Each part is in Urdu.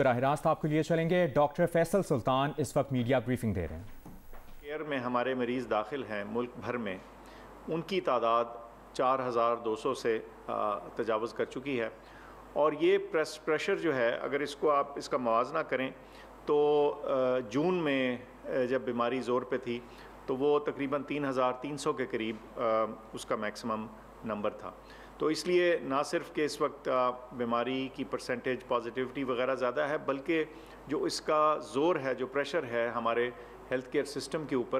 براہ راست آپ کے لیے چلیں گے۔ ڈاکٹر فیصل سلطان اس وقت میڈیا بریفنگ دے رہے ہیں۔ کیئر میں ہمارے مریض داخل ہیں ملک بھر میں، ان کی تعداد 4200 سے تجاوز کر چکی ہے، اور یہ پریشر جو ہے اگر اس کا موازنہ کریں تو جون میں جب بیماری زور پہ تھی تو وہ تقریباً 3300 کے قریب اس کا میکسیمم نمبر تھا۔ تو اس لیے نہ صرف کہ اس وقت بیماری کی پرسنٹیج پازیٹیوٹی وغیرہ زیادہ ہے، بلکہ جو اس کا زور ہے، جو پریشر ہے ہمارے ہیلتھ کیئر سسٹم کے اوپر،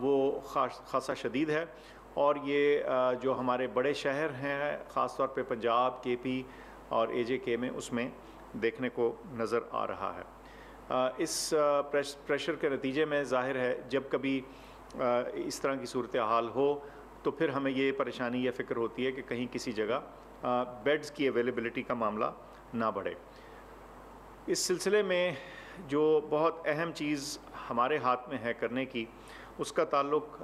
وہ خاصا شدید ہے۔ اور یہ جو ہمارے بڑے شہر ہیں، خاص طور پہ پنجاب، کے پی اور اے جے کے میں، اس میں دیکھنے کو نظر آ رہا ہے۔ اس پریشر کے نتیجے میں ظاہر ہے جب کبھی اس طرح کی صورتحال ہو تو پھر ہمیں یہ پریشانی یا فکر ہوتی ہے کہ کہیں کسی جگہ بیڈز کی اویلیبلٹی کا معاملہ نہ بڑھے۔ اس سلسلے میں جو بہت اہم چیز ہمارے ہاتھ میں ہے کرنے کی، اس کا تعلق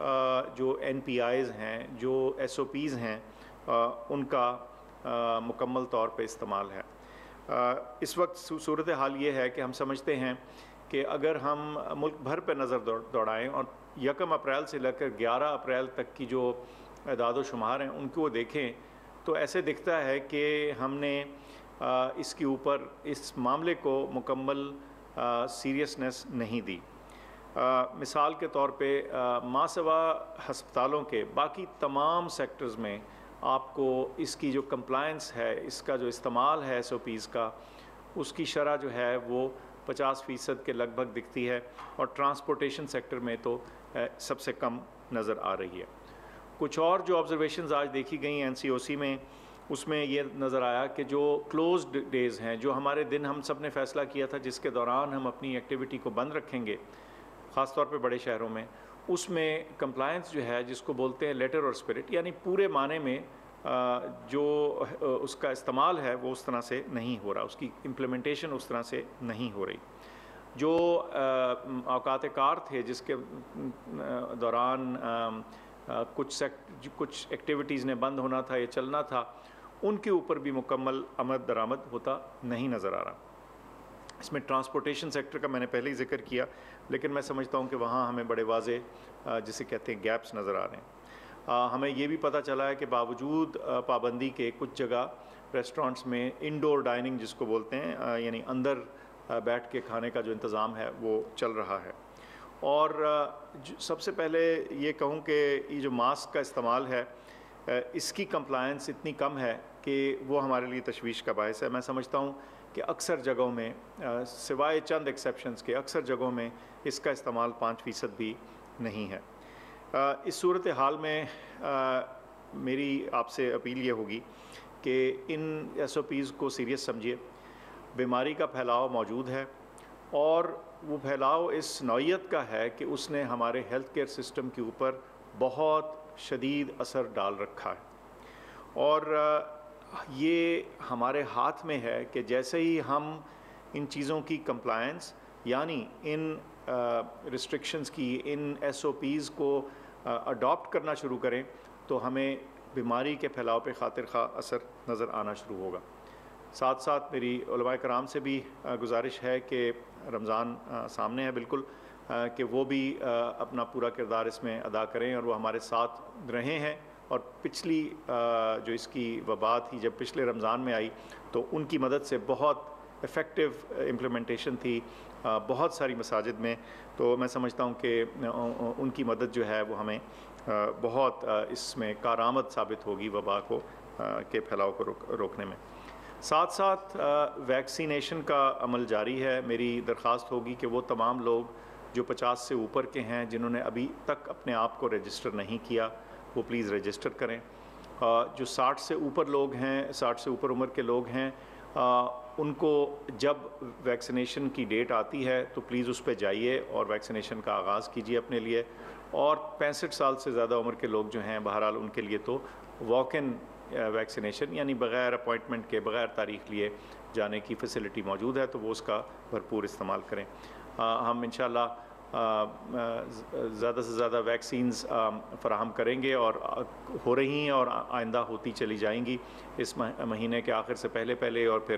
جو این پی آئیز ہیں، جو ایس او پیز ہیں، ان کا مکمل طور پہ استعمال ہے۔ اس وقت صورتحال یہ ہے کہ ہم سمجھتے ہیں کہ اگر ہم ملک بھر پہ نظر دوڑائیں اور 1 اپریل سے لے کر 11 اپریل تک کی جو اعداد و شمار ہیں ان کو دیکھیں تو ایسے دکھتا ہے کہ ہم نے اس کے اوپر اس معاملے کو مکمل سیریسنس نہیں دی۔ مثال کے طور پہ ما سوا ہسپتالوں کے باقی تمام سیکٹرز میں آپ کو اس کی جو کمپلائنس ہے، اس کا جو استعمال ہے ایس او پیز کا، اس کی شرح جو ہے وہ 50% کے لگ بھگ دکھتی ہے، اور ٹرانسپورٹیشن سیکٹر میں تو سب سے کم نظر آ رہی ہے۔ کچھ اور جو آبزرویشنز آج دیکھی گئی این سی او سی میں، اس میں یہ نظر آیا کہ جو کلوزڈ ڈیز ہیں، جو ہمارے دن ہم سب نے فیصلہ کیا تھا جس کے دوران ہم اپنی ایکٹیویٹی کو بند رکھیں گے، خاص طور پہ بڑے شہروں میں، اس میں کمپلائنس جو ہے، جس کو بولتے ہیں لیٹر اور اسپرٹ، یعنی پورے معنی میں جو اس کا استعمال ہے وہ اس طرح سے نہیں ہو رہا، اس کی امپلیمنٹیشن اس طرح سے نہیں ہو رہی۔ جو اوقات کار تھے جس کے دوران کچھ ایکٹیویٹیز نے بند ہونا تھا یا چلنا تھا، ان کے اوپر بھی مکمل آمد درآمد ہوتا نہیں نظر آ رہا۔ اس میں ٹرانسپورٹیشن سیکٹر کا میں نے پہلے ہی ذکر کیا، لیکن میں سمجھتا ہوں کہ وہاں ہمیں بڑے واضح جسے کہتے ہیں گیپس نظر آ رہے ہیں۔ ہمیں یہ بھی پتہ چلا ہے کہ باوجود پابندی کے کچھ جگہ ریسٹورانٹس میں انڈور ڈائننگ جس کو بولتے ہیں، یعنی اندر بیٹھ کے کھانے کا جو انتظام ہے وہ چل رہا ہے۔ اور سب سے پہلے یہ کہوں کہ یہ جو ماسک کا استعمال ہے، اس کی کمپلائنس اتنی کم ہے کہ وہ ہمارے لیے تشویش کا باعث ہے۔ میں سمجھتا ہوں کہ اکثر جگہوں میں، سوائے چند ایکسیپشنز کے، اکثر جگہوں میں اس کا استعمال 5% بھی نہیں ہے۔ اس صورتحال میں میری آپ سے اپیل یہ ہوگی کہ ان ایس او پیز کو سیریس سمجھیے۔ بیماری کا پھیلاؤ موجود ہے، اور وہ پھیلاؤ اس نوعیت کا ہے کہ اس نے ہمارے ہیلتھ کیئر سسٹم کے اوپر بہت شدید اثر ڈال رکھا ہے، اور یہ ہمارے ہاتھ میں ہے کہ جیسے ہی ہم ان چیزوں کی کمپلائنس، یعنی ان ریسٹرکشنز کی، ان ایس او پیز کو اڈاپٹ کرنا شروع کریں تو ہمیں بیماری کے پھیلاؤ پہ خاطر خواہ اثر نظر آنا شروع ہوگا۔ ساتھ ساتھ میری علماء کرام سے بھی گزارش ہے کہ رمضان سامنے ہے بالکل، کہ وہ بھی اپنا پورا کردار اس میں ادا کریں، اور وہ ہمارے ساتھ رہے ہیں۔ اور پچھلی جو اس کی وبا تھی، جب پچھلے رمضان میں آئی تو ان کی مدد سے بہت افیکٹو امپلیمنٹیشن تھی بہت ساری مساجد میں، تو میں سمجھتا ہوں کہ ان کی مدد جو ہے وہ ہمیں بہت اس میں کارآمد ثابت ہوگی وبا کو کے پھیلاؤ کو روکنے میں۔ ساتھ ساتھ ویکسینیشن کا عمل جاری ہے۔ میری درخواست ہوگی کہ وہ تمام لوگ جو 50 سے اوپر کے ہیں، جنہوں نے ابھی تک اپنے آپ کو رجسٹر نہیں کیا، وہ پلیز رجسٹر کریں۔ جو 60 سے اوپر لوگ ہیں، 60 سے اوپر عمر کے لوگ ہیں، ان کو جب ویکسینیشن کی ڈیٹ آتی ہے تو پلیز اس پہ جائیے اور ویکسینیشن کا آغاز کیجیے اپنے لیے۔ اور 65 سال سے زیادہ عمر کے لوگ جو ہیں، بہرحال ان کے لیے تو واک ان ویکسینیشن، یعنی بغیر اپوائنٹمنٹ کے، بغیر تاریخ لیے جانے کی فیسلٹی موجود ہے، تو وہ اس کا بھرپور استعمال کریں۔ ہم انشاءاللہ زیادہ سے زیادہ ویکسینز فراہم کریں گے، اور ہو رہی ہیں اور آئندہ ہوتی چلی جائیں گی اس مہینے کے آخر سے پہلے اور پھر